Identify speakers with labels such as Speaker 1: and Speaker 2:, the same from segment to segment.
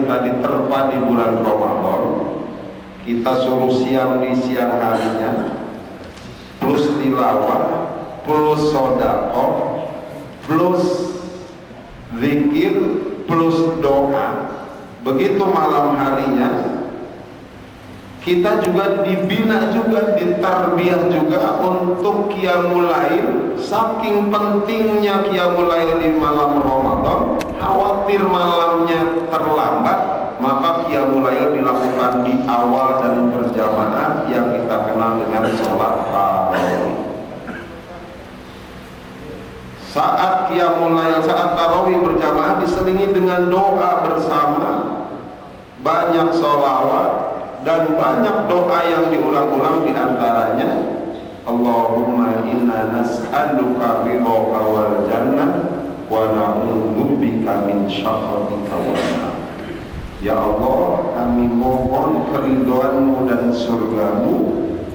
Speaker 1: kita diterpa di bulan Ramadan, kita suruh siang di siang harinya, plus tilawah, plus sedekah, plus zikir, plus doa. Begitu malam harinya kita juga dibina juga, ditarbiyah juga untuk qiyamul lail. Saking pentingnya qiyamul lail di malam Ramadan, khawatir malamnya terlambat, maka qiyamul lail dilakukan di awal dan berjamaah yang kita kenal dengan sholat tarawih. Saat qiyamul lail, saat tarawih berjamaah diselingi dengan doa bersama, banyak sholawat dan banyak doa yang diulang-ulang, diantaranya Allahumma inna nas'aluka ridhaka wal jannah wa na'udzubika min syakhatika wan nar. Ya Allah, kami mohon keridhoanmu dan surgamu,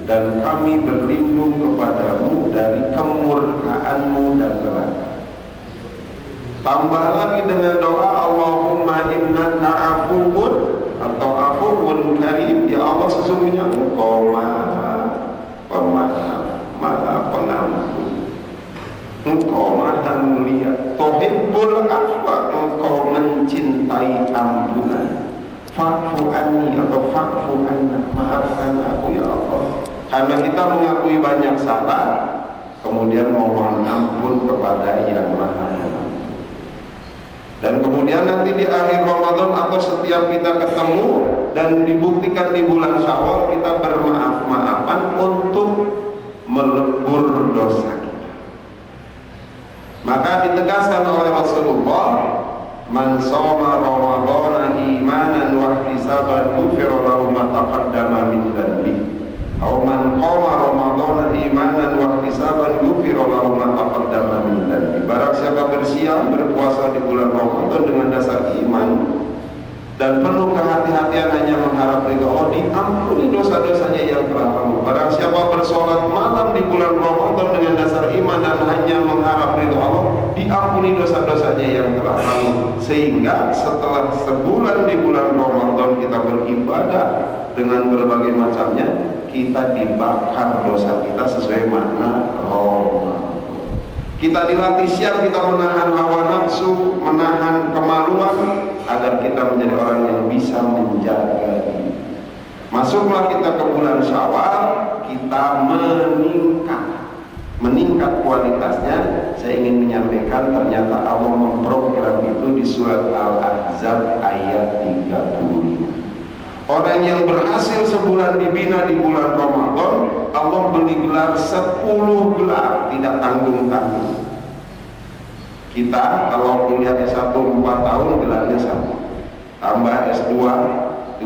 Speaker 1: dan kami berlindung kepadamu dari kemurkaanmu dan neraka. Tambah lagi dengan doa Allahumma innaka afuwwun atau afuwwun karim. Ya Allah, sesungguhnya Engkau Maha Pemaaf, Maha Pengampun, Engkau Maha Mulia, tuhibbul afwa, Engkau mencintai ampunan. Fa'fu anni atau fa'fu anna, maafkan aku ya Allah. Karena kita mengakui banyak salah, kemudian mohon ampun kepada Yang Maha Pengampun. Dan kemudian nanti di akhir Ramadan atau setiap kita ketemu dan dibuktikan di bulan Syawal, kita bermaaf-maafan untuk melebur dosa kita. Maka ditegaskan oleh Rasulullah, man shoma Ramadhana imanan wa ihtisaban ghufira lahu ma taqaddama min dhanbihi. Aw man qama Ramadhana imanan wa ihtisaban ghufira lahu ma taqaddama min dhanbihi. Barang siapa bersiam berpuasa di bulan Ramadan dengan dasar iman dan penuh kehati-hatian hanya mengharap ridho Allah, diampuni dosa-dosanya yang telah lalu. Barang siapa bersolat malam di bulan Ramadan dengan dasar iman dan hanya mengharap ridho Allah, diampuni dosa-dosanya yang telah lalu. Sehingga setelah sebulan di bulan Ramadan kita beribadah dengan berbagai macamnya, kita dibakar dosa kita sesuai makna Ramadan. Kita dilatih siap, kita menahan hawa nafsu, menahan kemaluan, agar kita menjadi orang yang bisa menjaga diri. Masuklah kita ke bulan Syawal, kita meningkat kualitasnya. Saya ingin menyampaikan, ternyata Allah memprogram itu di surat Al-Ahzab ayat 35. Orang yang berhasil sebulan dibina di bulan Ramadan, Allah beri gelar 10 gelar, tidak tanggung-tanggung. Kita kalau kuliah S1 4 tahun gelarnya 1, tambah S2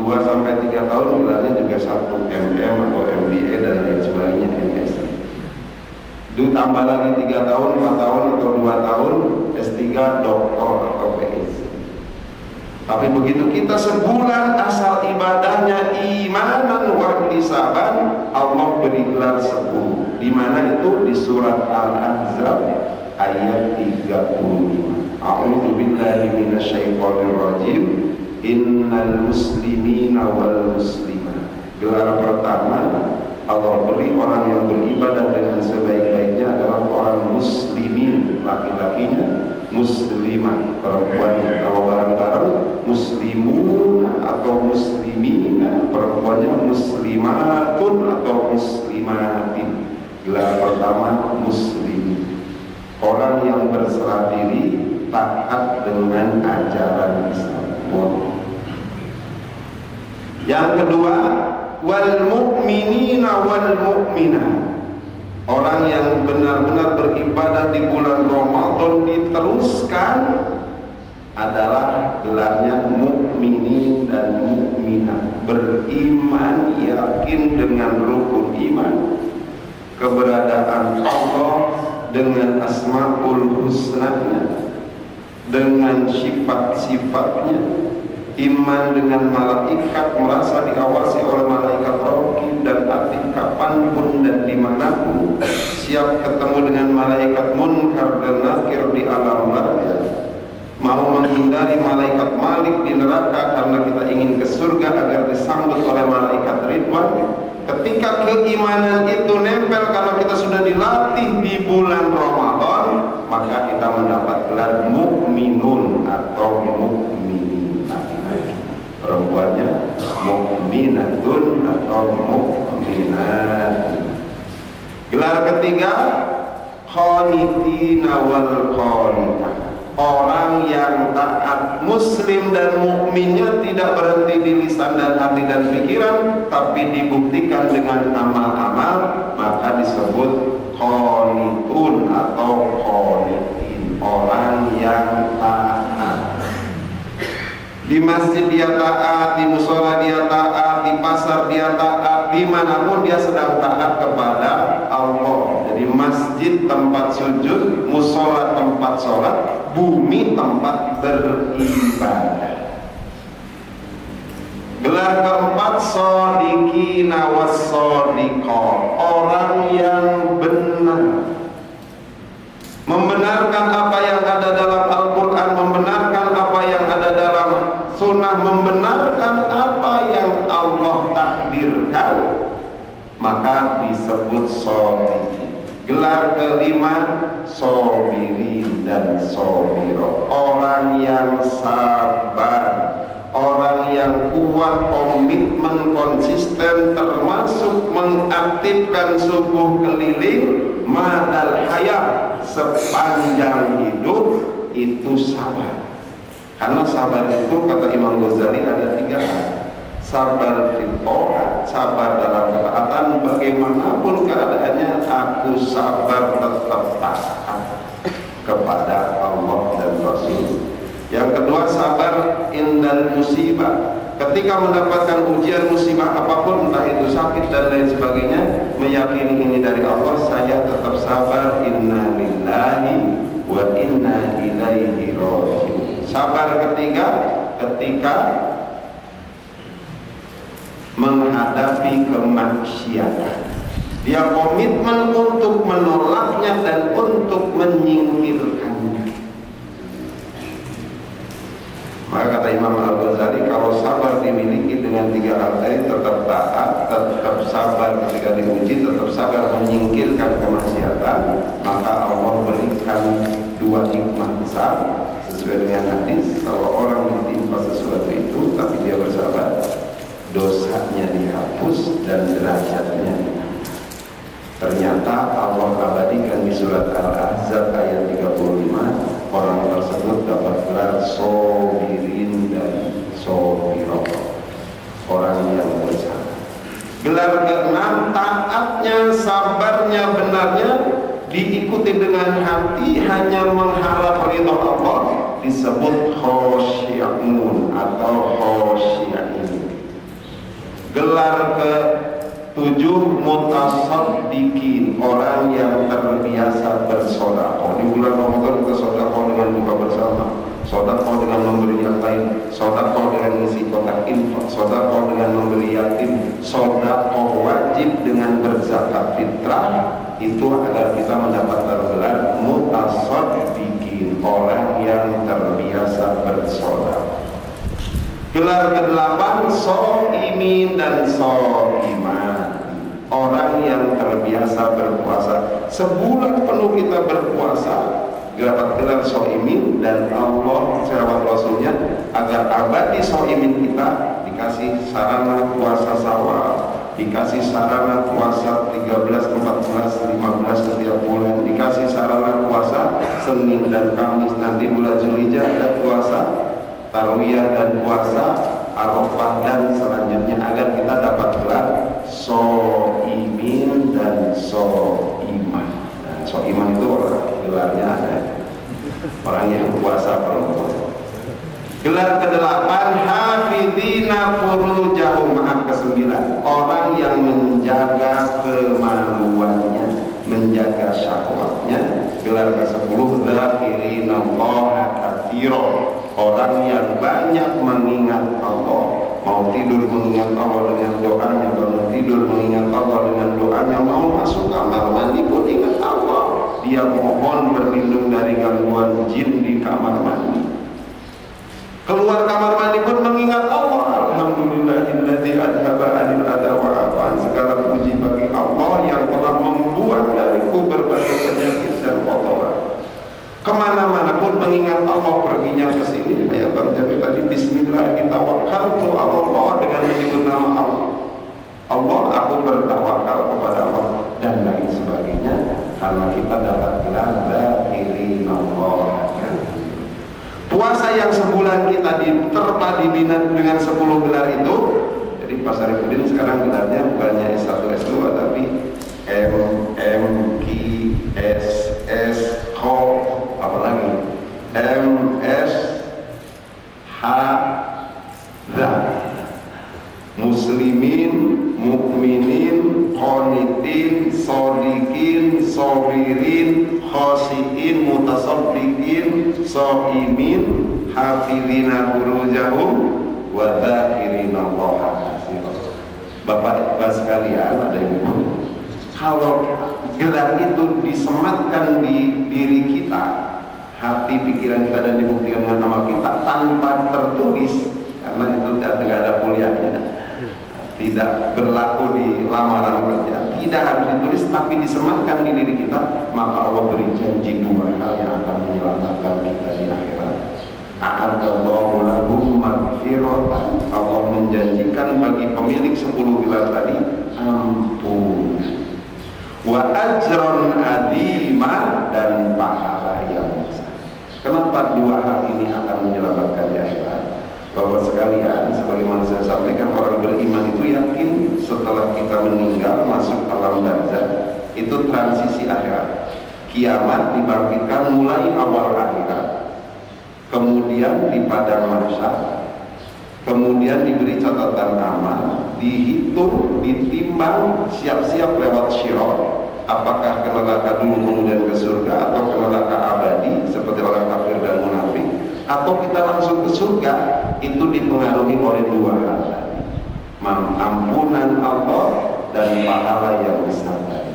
Speaker 1: 2 sampai 3 tahun gelarnya juga 1, MM atau MBA dan lain sebagainya, MS. Itu tambah lagi 3 tahun, 4 tahun atau 2 tahun S3 doktor atau PhD. Tapi begitu kita sebulan asal ibadahnya imanan wa ihtisaban, Allah beri gelar 10. Di mana itu? Di surat Al-Ahzab ayat 35. A'udzu billahi minasyaitonir rajim. Innal muslimina wal muslimat. Gelar pertama Allah beri orang yang beribadah dengan sebaik-baiknya adalah orang muslimin, laki-lakinya, muslimah, perempuannya. Kalau barang-barang muslimun atau muslimina, perempuannya muslimatun atau muslimatin. Gelar pertama muslim, orang yang berserah diri, taat dengan ajaran Islam. Yang kedua, wal mu'minina wal mu'minah, orang yang benar-benar beribadah di bulan Ramadan diteruskan adalah gelarnya mukminin dan mukminah, beriman, yakin dengan rukun iman, keberadaan Allah dengan asmaul husnanya, dengan sifat-sifatnya, iman dengan malaikat, merasa diawasi oleh malaikat raqib dan atid kapanpun dan dimanapun, siap ketemu dengan malaikat munkar dan nakir di alam neraka, mau menghindari malaikat malik di neraka karena disambut oleh malaikat Ridwan. Ketika keimanan itu nempel karena kita sudah dilatih di bulan Ramadan, maka kita mendapat gelar mukminun atau mukminat. Perempuannya mukminatun atau mukminat. Gelar ketiga qanitina wal qanitah. Orang yang taat, muslim dan mukminnya tidak berhenti di lisan dan hati dan pikiran, tapi dibuktikan dengan amal-amal, maka disebut qanitun atau qanitin, orang yang taat. Di masjid dia taat, di musola dia taat, di pasar dia taat, dimanapun dia sedang taat kepada Allah. Jadi masjid tempat sujud, musola tempat sholat, bumi tempat beribadah. Gelar keempat shodiqina was-shodiqah, orang yang benar, membenarkan apa yang ada dalam Al-Quran, membenarkan apa yang ada dalam sunnah, membenarkan apa yang Allah takdirkan, maka disebut shodiqin. Gelar kelima sobirin dan sobiro, orang yang sabar, orang yang kuat, komitmen, konsisten, termasuk mengaktifkan subuh keliling madal hayat, sepanjang hidup itu sabar. Karena sabar itu kata Imam Ghazali ada tiga hal. Sabar fil ta'at, sabar dalam ketaatan, bagaimanapun keadaannya aku sabar tetap taat kepada Allah dan Rasul. Yang kedua sabar indal musibah, ketika mendapatkan ujian musibah apapun, entah itu sakit dan lain sebagainya, meyakini ini dari Allah, saya tetap sabar, inna lillahi wa inna ilaihi raji'un. Sabar ketiga ketika menghadapi kemaksiatan, dia komitmen untuk menolaknya dan untuk menyingkirkannya. Maka kata Imam Al-Ghazali, kalau sabar dimiliki dengan tiga hal tadi, tetap taat, tetap sabar ketika diuji, tetap sabar menyingkirkan kemaksiatan, maka Allah berikan dua nikmat besar sesuai dengan hadis. Kalau orang ditimpa sesuatu itu tapi dia bersabar, dosanya dihapus dan derajatnya. Ternyata Allah abadikan di surat Al-Ahzab ayat 35, orang tersebut dapat gelar sobirin dan sobiro, orang yang bersabar. Gelar keenam, taatnya, sabarnya, benarnya diikuti dengan hati, hanya mengharap ridha Allah, disebut khosyi'un atau khosyi'in. Gelar ke-7 mutasaddiqin, orang yang terbiasa bersedekah. Di bulan Ramadan kita sedekah dengan buka bersama, sedekah dengan memberi yang lain, sedekah dengan mengisi kotak infak, sedekah dengan memberi yatim, sedekah wajib dengan berzakat fitrah. Itu agar kita mendapat gelar mutasaddiqin, orang yang terbiasa bersedekah. Gelar ke-8 sho'imin dan sho'imat, orang yang terbiasa berpuasa. Sebulan penuh kita berpuasa, dapat gelar sho'imin, dan Allah lewat Rasulnya agar abadi sho'imin kita dikasih sarana puasa Syawal, dikasih sarana puasa 13, 14, 15 setiap bulan, dikasih sarana puasa Senin dan Kamis, nanti bulan Zulhijjah ada puasa Tarwiyah dan puasa Arafah dan selanjutnya, agar kita dapat gelar sho'imin dan sho'imah. Nah, sho'imah itu gelarnya ada, orang yang puasa perempuan. Gelar ke-8 hafidina furujahum, ke-9 orang yang menjaga kemaluannya, menjaga syahwatnya. Gelar ke-10 dzakirinallaha katsira, orang yang banyak mengingat Allah, mau tidur mengingat Allah dengan doanya, bangun tidur mengingat Allah dengan doanya, mau masuk kamar mandi pun ingat Allah, dia mohon berlindung dari gangguan jin di kamar mandi, keluar kamar mandi pun mengingat Allah. Alhamdulillahilladzi Bismillah, kita tawakkaltu ala Allah dengan menyebut nama Allah. Allah, aku bertawakal kepada Allah dan lain sebagainya, karena kita dapat gelar dzakirin Allah. Puasa yang sebulan kita diterpa dibina dengan 10 gelar itu. Jadi Pak Sarifudin sekarang gelarnya bukannya S1 S2 tapi M Q S S H apa lagi M S H Z, muslimin, mukminin, qanitin, shodiqin, sabirin, khasiin, mutasaddiqin, shaimin, hafizina furujahum wa dzakirina Allah katsiran. Bapak Ibu sekalian, ada ibu, kalau gelar itu disematkan di diri kita, hati, pikiran kita, dan dibuktikan dengan amal kita tanpa tertulis, karena itu tidak ada kuliahnya, tidak berlaku di lamaran kerja, tidak harus ditulis, tapi disematkan di diri kita, maka Allah beri janji 2 hal yang akan menyelamatkan kita di akhirat. A'adallahu lahum maghfiratan, Allah menjanjikan bagi pemilik 10 gelar tadi ampun, wa ajron adima, dan pahala yang besar. Kenapa 2 hal ini akan menyelamatkan di akhirat? Bapak sekalian, sebagaimana saya sampaikan, orang beriman itu yakin setelah kita meninggal masuk alam barzakh itu transisi akhirat. Kiamat dibangkitkan mulai awal akhirat, kemudian di padang mahsyar, kemudian diberi catatan amal, dihitung, ditimbang, siap-siap lewat syirat. Apakah ke neraka dulu kemudian ke surga, atau ke neraka abadi seperti orang kafir dan munafik, atau kita langsung ke surga. Itu dipengaruhi oleh 2 hal tadi, ampunan Allah dan pahala yang besar tadi.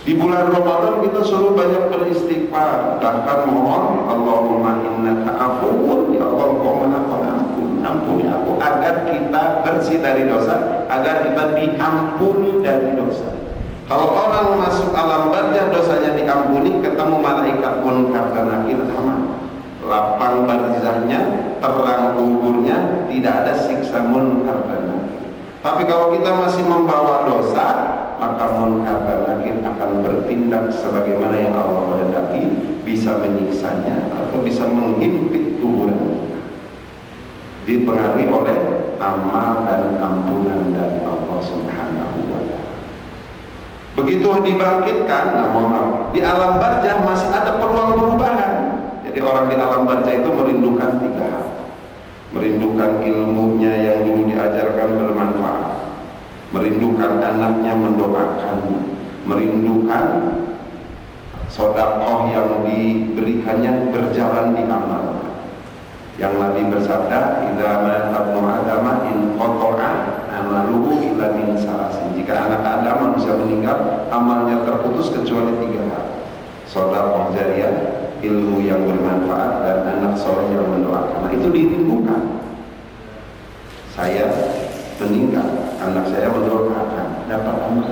Speaker 1: Di bulan Ramadan kita suruh banyak beristighfar, bahkan mohon Allahumma innaka afuwun, ya Allah Engkau Maha Pengampun, ampuni aku, agar kita bersih dari dosa, agar kita diampuni dari dosa. Kalau orang masuk alam barzakh dosanya diampuni, ketemu malaikat munkar dan nakir, aman, lapang barzakhnya, terang kuburnya, tidak ada siksa munkar dan nakir. Tapi kalau kita masih membawa dosa, maka munkar dan nakir akan bertindak sebagaimana yang Allah kehendaki, bisa menyiksanya atau bisa menghimpit kuburan, dipengaruhi oleh amal dan ampunan dari Allah Subhanahu wa Ta'ala. Begitu dibangkitkan, di alam barzakh masih ada peluang perubahan. Jadi orang di alam barzakh itu merindukan 3 hal. Merindukan ilmunya yang dulu diajarkan bermanfaat, merindukan anaknya mendoakan, merindukan sedekah yang diberikannya berjalan di amal. Yang Nabi bersabda, idza mata ibnu Adam in qata'a amaluhu illa min salasin. Jika anak Adam manusia meninggal, amalnya terputus kecuali 3 hal. Sedekah jariyah, ilmu yang bermanfaat, dan anak soleh yang mendoakan. Nah, itu dirindukan. Saya meninggal, anak saya mendoakan, dapat amal.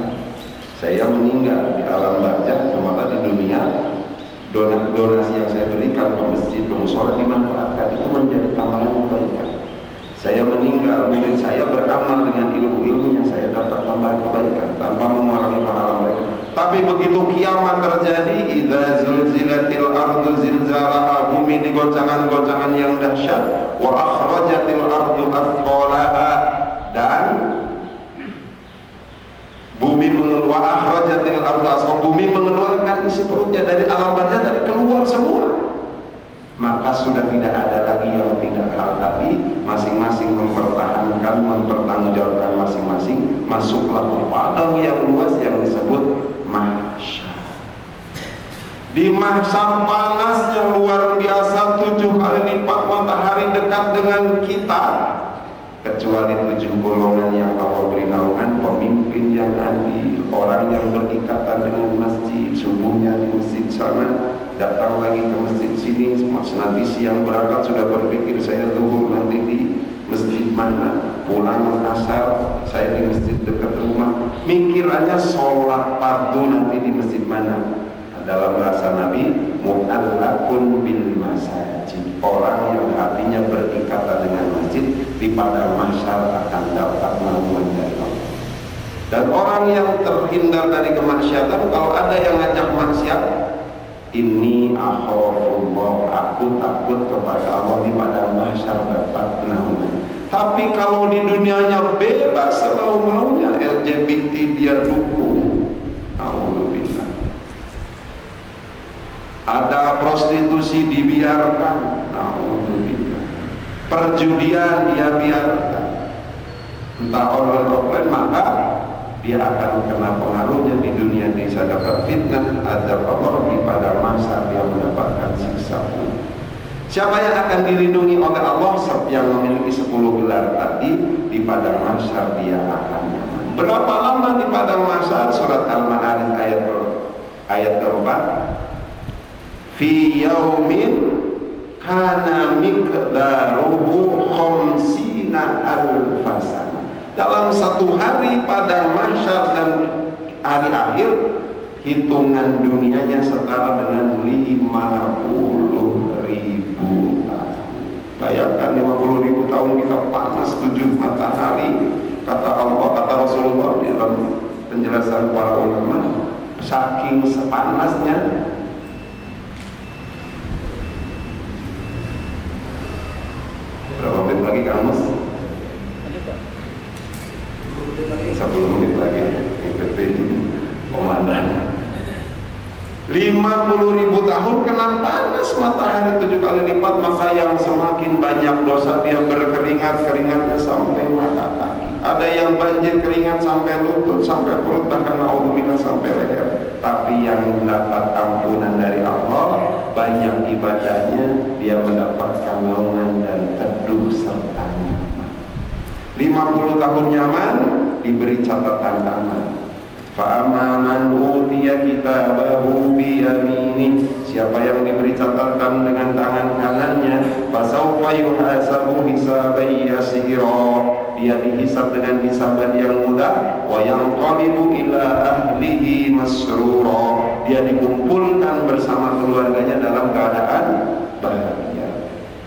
Speaker 1: Saya meninggal di alam barzakh, maka di dunia donasi yang saya berikan ke masjid, ke mushola dimanfaatkan, itu menjadi amalan kebaikan. Saya meninggal, murid saya beramal dengan ilmu-ilmu yang saya dapat tambahan kebaikan tanpa mengurangi pahala mereka. Tapi begitu kiamat terjadi, idza zulzilatil ardu zilzalaha, bumi digoncangkan-goncangan yang dahsyat, wa akhrajatil ardu athqalaha, dan bumi akhrajatil ardu athqalaha, bumi mengeluarkan isi perutnya dari alam barzakh, dari keluar semua. Maka sudah tidak ada lagi yang tidak hal, tapi masing-masing mempertahankan, mempertanggungjawabkan masing-masing. Masuklah ke padang yang luas yang disebut mahsyar. Di mahsyar panas yang luar biasa, 7 kali lipat matahari dekat dengan kita, kecuali 7 golongan yang Allah beri naungan, pemimpin yang adil, orang yang berikatan dengan masjid, subuhnya di masjid sana, datang lagi ke masjid sini, nanti siang berangkat sudah berpikir saya zuhur nanti di masjid mana, pulang asar saya di masjid dekat rumah, mikirannya sholat fardu nanti di masjid mana. Dalam bahasa Nabi, mu'allakun bil masajid, orang yang hatinya beriman di padang mahsyar akan dapat naungan dari Allah. Dan orang yang terhindar dari kemaksiatan, kalau ada yang ngajak maksiat, ini akhafullah, aku takut kepada Allah, di padang mahsyar dapat naungan. Tapi kalau di dunianya bebas selalu maunya, LGBT dia dukung, alhamdulillah. Ada prostitusi dibiarkan, alhamdulillah. Perjudian dia biarkan, entah online, maka dia akan kena pengaruhnya di dunia, bisa dapat fitnah, azab Allah, di pada masa dia mendapatkan siksa. Siapa yang akan dilindungi oleh Allah? Yang memiliki 10 gelar tadi, di padang mahsyar dia akan nyaman. Berapa lama di padang mahsyar? Surat Al-Ma'arij ayat keempat. Fi yaumin kana miqdaruhu khamsina alfasana. Dalam satu hari padang mahsyar dan hari akhir, hitungan dunianya setara dengan 50.000 tahun. Bayangkan 50.000 tahun kita panas 7 matahari. Kata Allah, kata Rasulullah di dalam penjelasan para ulama, saking sepanasnya. Berapa menit lagi Kang Mus? 10 menit lagi. IPP komandan. 50.000 tahun kena panas matahari 7 kali lipat, maka yang semakin banyak dosa dia berkeringat, keringatnya sampai mata kaki. Ada yang banjir keringat sampai lutut, sampai perut, bahkan naudzubillah sampai leher. Tapi yang mendapat ampunan dari Allah, banyak ibadahnya, dia mendapatkan naungan dan teduh serta nyaman. 50 tahun nyaman, diberi catatan aman. Fa'amma man utiya kitabahu bi yaminih, siapa yang diberi catatan dengan tangan kanannya, fasawfa yuhasabu hisaban yasira, dia dihisab dengan hisaban yang mudah, wa yanqalibu ila ahlihi masrura, dia dikumpulkan bersama keluarganya dalam keadaan bahagia.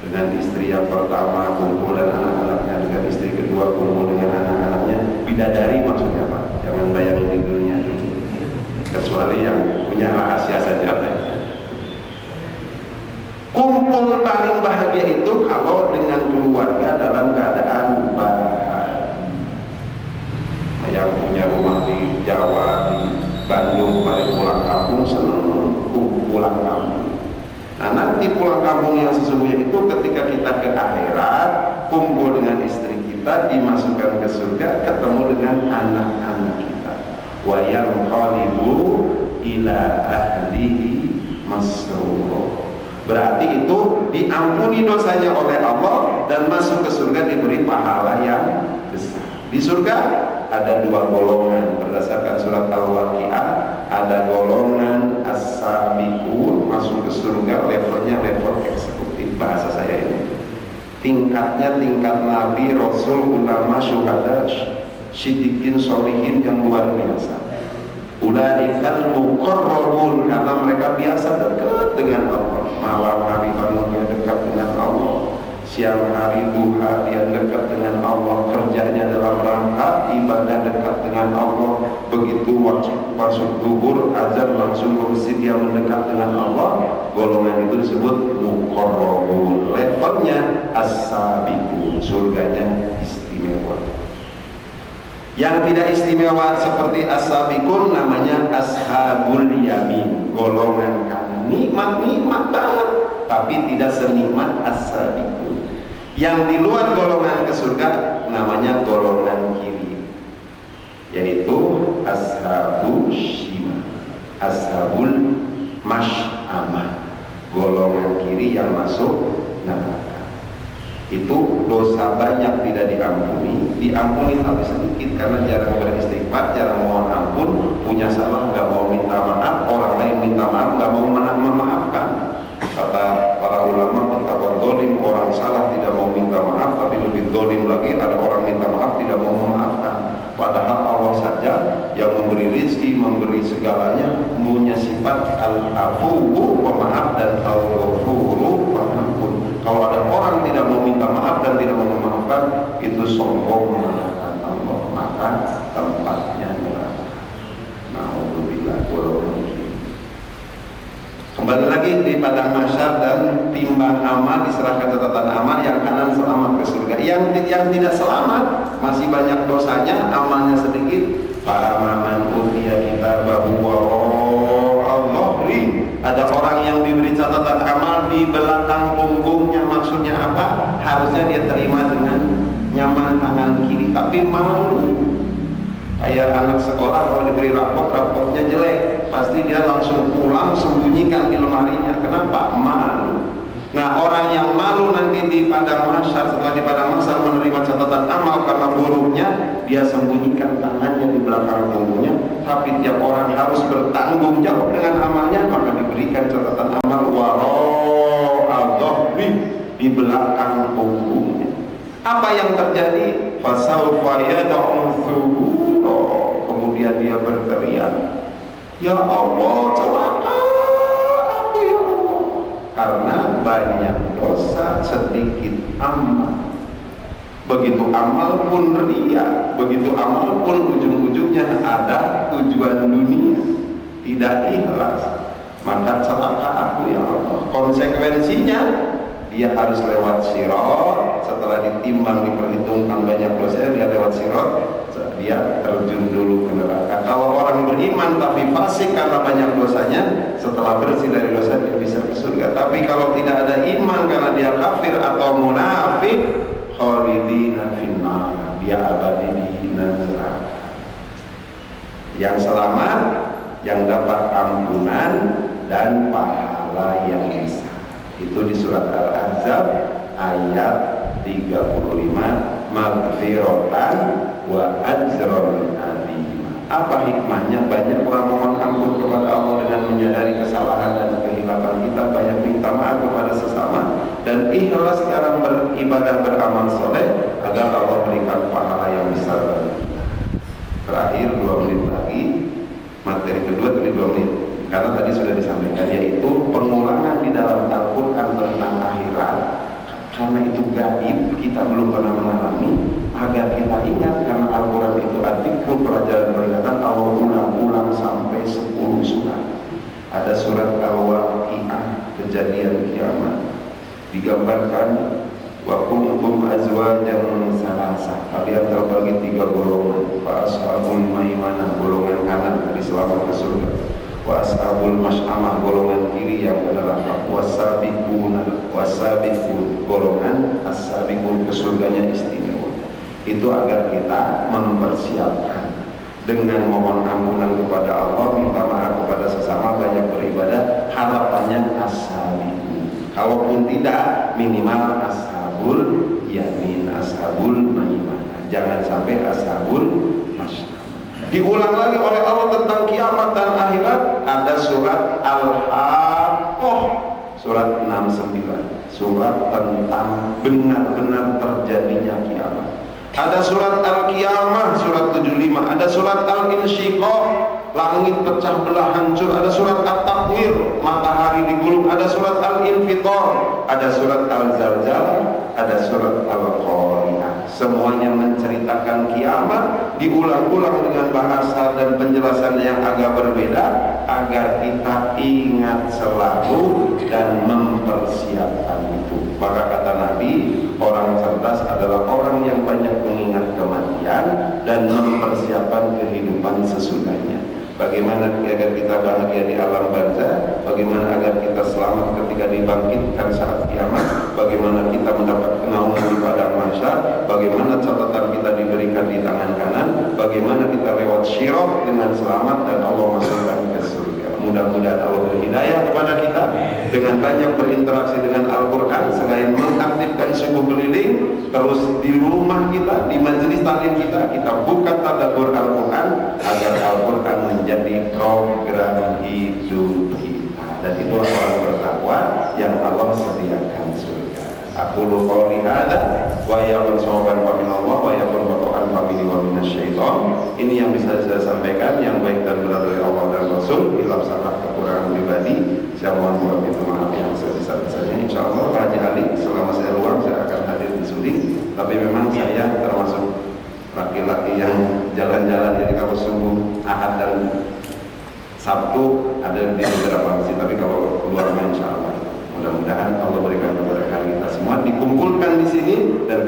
Speaker 1: Dengan istri yang pertama kumpul dan anak-anaknya, dengan istri kedua kumpul dengan anak-anaknya. Bidadari maksudnya Pak, jangan bayangin di dunia dulu, kecuali yang punya rahasia saja. Kumpul paling bahagia itu kalau dengan keluarga dalam keadaan bahagia. Yang punya rumah di Jawa, di Bandung, paling pulang kampung senang pulang kampung. Nah, nanti pulang kampung yang sesungguhnya itu ketika kita ke akhirat, kumpul dengan istri kita, dimasukkan ke surga, ketemu dengan anak-anak kita. Wa yanqalibu ila ahlihi masrura. Berarti itu diampuni dosanya oleh Allah dan masuk ke surga, diberi pahala yang besar. Di surga ada 2 golongan berdasarkan surat Al-Waqiah. Ada golongan as-sabiqun, masuk ke surga levelnya level eksekutif, bahasa saya ini. Tingkatnya tingkat nabi, rasul, ulama, syuhada, siddiqin, sholihin yang luar biasa. Ulaikal muqarrabun, karena mereka biasa dekat dengan Allah. Malam hari bangunnya dekat dengan Allah, siang hari duha dia dekat dengan Allah, kerjanya dalam rangka ibadah dekat dengan Allah. Begitu masuk zuhur azan langsung ke masjid, dia mendekat dengan Allah. Golongan itu disebut muqarrabun, levelnya as-sabiqun, surganya istimewa. Yang tidak istimewa seperti as-sabiqun namanya ashabul yamin, golongan kanan. Nikmat banget, tapi tidak senikmat as-sabiqun. Yang di luar golongan ke surga namanya golongan kiri, yaitu ashabul shimal, ashabul mash'amah, golongan kiri yang masuk neraka. Itu dosa banyak tidak diampuni tapi sedikit, karena jarang beristighfar, jarang mohon ampun, punya salah nggak mau minta maaf, orang lain minta maaf nggak mau memaafkan. Kata para ulama, betapa zalim orang salah tidak mau minta maaf, tapi lebih zalim lagi ada orang minta maaf tidak mau memaafkan. Padahal Allah saja yang memberi rezeki, memberi segalanya, punya sifat al-afuwu, pemaaf, dan al-ghafuru, pengampun. Kalau ada orang tidak mau minta maaf dan tidak mau memaafkan, melakukan itu sombong mengalahkan Allah, maka tempatnya neraka. Nauzubillah. Kembali lagi di padang mahsyar dan timbang amal, diserahkan catatan amal, yang kanan selamat ke surga, yang tidak selamat masih banyak dosanya, amalnya sedikit. Fa'amaman utiya kitabahu wara'adh. Ada orang yang diberi catatan amal di belakang punggungnya. Maksudnya apa? Harusnya dia terima dengan nyaman tangan kiri, tapi malu. Kayak anak sekolah kalau diberi rapotnya jelek, pasti dia langsung pulang sembunyikan di lemarinya. Kenapa? Malu. Nah, orang yang malu nanti di padang mahsyar, setelah di padang mahsyar menerima catatan amal karena buruknya, dia sembunyikan tangannya di belakang punggungnya. Tapi tiap orang harus bertanggung jawab dengan amalnya, maka diberikan catatan amal wara'adh di belakang punggungnya. Apa yang terjadi? Fasawfa yad'u thubura. Kemudian dia berteriak, ya Allah, celaka aku ya Allah, karena banyak dosa, sedikit amal. Begitu amal pun ria, begitu amal pun ujung-ujungnya ada tujuan dunia, tidak ikhlas, maka celaka aku ya Allah. Konsekuensinya dia harus lewat sirat. Setelah ditimbang, diperhitungkan banyak dosa, dia lewat sirat, dia terjun dulu ke neraka. Kalau orang beriman tapi fasik karena banyak dosanya, setelah bersih dari dosa dia bisa ke surga. Tapi kalau tidak ada iman karena dia kafir atau munafik, khalidina finnar, dia abadi di neraka. Yang selamat, yang dapat ampunan dan pahala yang besar, itu di surat Al-Ahzab ayat 35, maghfiratan wa ajran azima. Apa hikmahnya? Banyak orang mohon ampun kepada Allah dengan menyadari kesalahan dan kehilapan kita, banyak minta maaf kepada sesama, dan ikhlas sekarang beribadah, beramal soleh agar Allah berikan pahala yang besar bagi kita. Terakhir 2 menit lagi, materi kedua tadi 2 menit, karena tadi sudah disampaikan, yaitu pengulangan di dalam Al-Quran tentang akhirat. Karena itu gaib, kita belum pernah mengalami, agar kita ingat, karena Al-Quran itu artikel pelajaran peringatan. Allah ulang-ulang sampai 10 surat. Ada surat Al-Waqi'ah, kejadian kiamat, digambarkan wa kuntum azwajan salasa, kalian terbagi 3 golongan. Fa ashabul maimanah, golongan kanan diselamat ke surga. Wa ashabul mas'amah, golongan kiri yang ke neraka. Wasabiqun, golongan as-sabiqun, ke surganya istimewa. Itu agar kita mempersiapkan dengan mohon ampunan kepada Allah, minta maaf kepada sesama, banyak beribadah, harapannya as-sabiqun. Kalaupun tidak, minimal ashabul yamin, ashabul maimanah. Jangan sampai ashabul mas'amah. Diulang lagi oleh Allah tentang kiamat dan akhirat. Ada surat Al-Haqqah, surat 69, surat tentang benar-benar terjadinya kiamat. Ada surat Al-Qiyamah, surat 75. Ada surat Al-Insyiqaq, langit pecah belah hancur. Ada surat At-Takwir, matahari digulung. Ada surat Al-Infitar, ada surat Al-Zalzal, ada surat Al-Qari'ah. Semuanya menceritakan kiamat, diulang-ulang dengan bahasa dan penjelasan yang agak berbeda, agar kita ingat selalu dan mempersiapkan itu. Maka kata Nabi, orang cerdas adalah orang yang banyak mengingat kematian dan mempersiapkan kehidupan sesudahnya. Bagaimana agar kita bahagia di alam barzah, bagaimana agar kita selamat ketika dibangkitkan saat kiamat, bagaimana kita mendapat kenaungan di padang mahsyar, bagaimana catatan kita diberikan di tangan kanan, bagaimana kita lewat syirat dengan selamat dan Allah masukkan ke surga. Mudah-mudahan Allah berhidayah kepada kita dengan banyak berinteraksi dengan Al-Quran, selain mengaktifkan subuh keliling, terus di rumah kita, di majelis taklim kita buka tadabbur Al-Quran agar Al-Quran menjadi program hidup kita, dan itu orang bertakwa yang Allah sediakan surga. Aku qouli hadza wa yaqul sawaban wa min Allah wa yaqul qatan wa bihi wa minasyaiton. Ini yang bisa saya sampaikan, yang baik dan benar dari Allah dan Rasul. Bila salah kekurangan pribadi, saya mohon maaf yang sebesar-besarnya. Insyaallah Pak Haji Ali, selama saya luang saya akan hadir di sini. Tapi memang bagi yang jalan-jalan. Jadi kalau subuh Ahad dan Sabtu ada di beberapa masjid, tapi kalau keluar insya Allah mudah-mudahan Allah berikan keberkahan kita semua dikumpulkan di sini. Dan